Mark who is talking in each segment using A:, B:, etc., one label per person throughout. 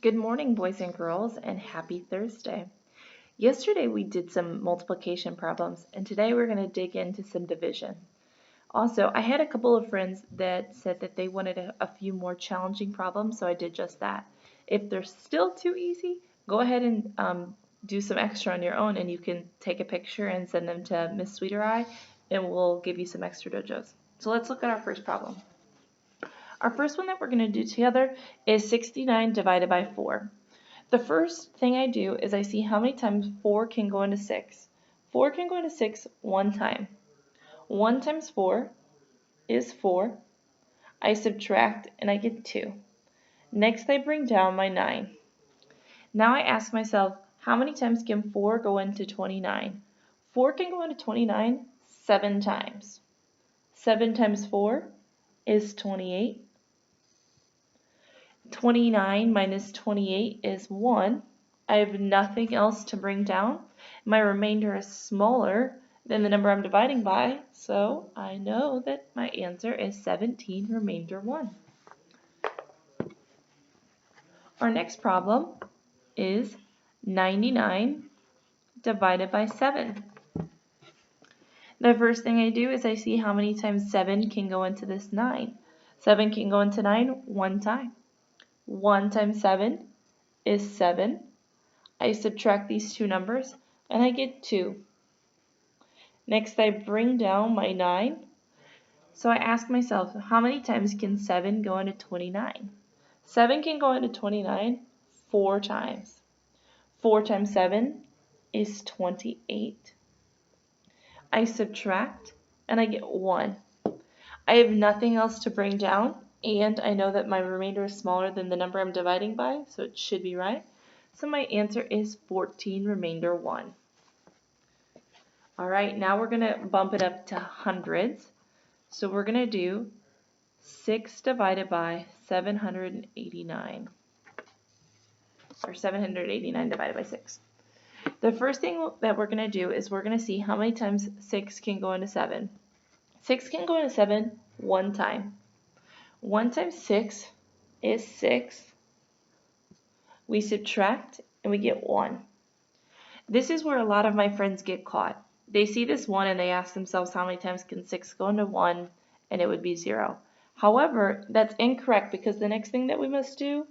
A: Good morning, boys and girls, and happy Thursday. Yesterday we did some multiplication problems, and today we're going to dig into some division. Also, I had a couple of friends that said that they wanted a few more challenging problems, so I did just that. If they're still too easy, go ahead and do some extra on your own, and you can take a picture and send them to Miss Sweeter Eye, and we'll give you some extra dojos. So let's look at our first problem. Our first one that we're going to do together is 69 divided by 4. The first thing I do is I see how many times 4 can go into 6. 4 can go into 6 one time. 1 times 4 is 4. I subtract and I get 2. Next I bring down my 9. Now I ask myself, how many times can 4 go into 29? 4 can go into 29 7 times. 7 times 4 is 28. 29 minus 28 is 1. I have nothing else to bring down. My remainder is smaller than the number I'm dividing by, so I know that my answer is 17, remainder 1. Our next problem is 99 divided by 7. The first thing I do is I see how many times 7 can go into this 9. 7 can go into 9 one time. 1 times 7 is 7. I subtract these two numbers and I get 2. Next I bring down my 9. So I ask myself, how many times can 7 go into 29? 7 can go into 29 4 times. 4 times 7 is 28. I subtract and I get 1. I have nothing else to bring down, and I know that my remainder is smaller than the number I'm dividing by, so it should be right. So my answer is 14, remainder 1. All right, now we're going to bump it up to hundreds. So we're going to do 6 divided by 789, or 789 divided by 6. The first thing that we're going to do is we're going to see how many times 6 can go into 7. 6 can go into 7 one time. 1 times 6 is 6. We subtract and we get 1. This is where a lot of my friends get caught. They see this 1 and they ask themselves how many times can 6 go into 1, and it would be 0. However, that's incorrect because the next thing that we must do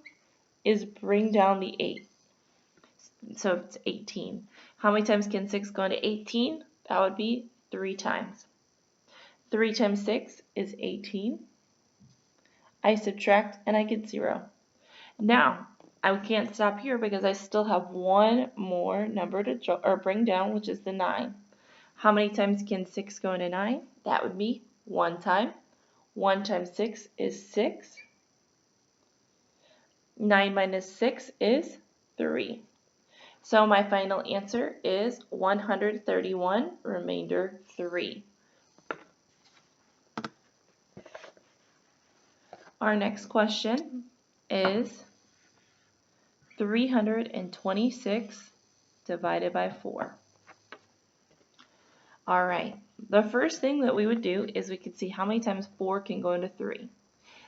A: is bring down the 8. So it's 18. How many times can 6 go into 18? That would be 3 times. 3 times 6 is 18. I subtract and I get 0. Now, I can't stop here because I still have one more number to bring down, which is the 9. How many times can 6 go into 9? That would be 1 time. 1 times 6 is 6. 9 minus 6 is 3. So my final answer is 131, remainder 3. Our next question is 326 divided by 4. All right, the first thing that we would do is we could see how many times 4 can go into 3.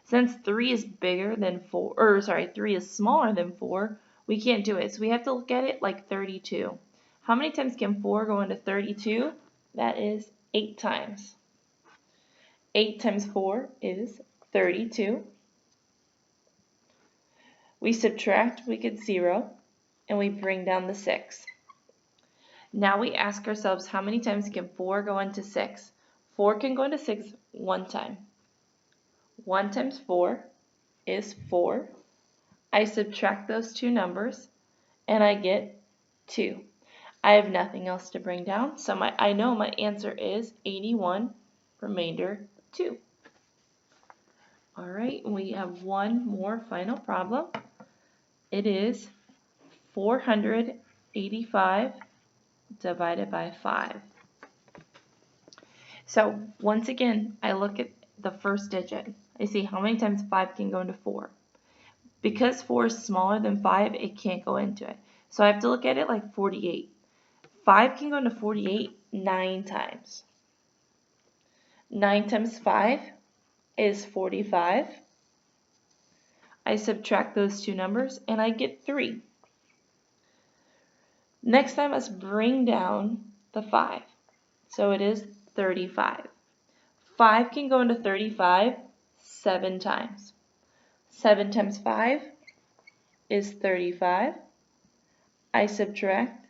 A: Since 3 is bigger than 4, or sorry, 3 is smaller than 4, we can't do it. So we have to look at it like 32. How many times can 4 go into 32? That is 8 times. 8 times 4 is 32. We subtract, we get 0, and we bring down the 6. Now we ask ourselves, how many times can 4 go into 6? 4 can go into 6 one time. 1 times 4 is 4. I subtract those two numbers, and I get 2. I have nothing else to bring down, so I know my answer is 81, remainder 2. All right, we have one more final problem. It is 485 divided by 5. So once again, I look at the first digit. I see how many times 5 can go into 4. Because 4 is smaller than 5, it can't go into it. So I have to look at it like 48. 5 can go into 48 9 times. 9 times 5 is 45. I subtract those two numbers and I get 3. Next I must bring down the 5. So it is 35. 5 can go into 35 7 times. 7 times 5 is 35. I subtract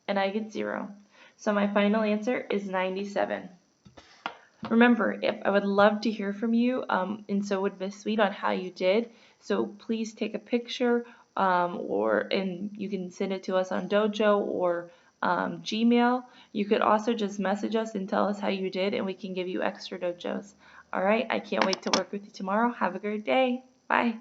A: and I get 0. So my final answer is 97. Remember, I would love to hear from you, and so would Miss Sweet, on how you did. So please take a picture, and you can send it to us on Dojo or Gmail. You could also just message us and tell us how you did, and we can give you extra Dojos. All right, I can't wait to work with you tomorrow. Have a great day. Bye.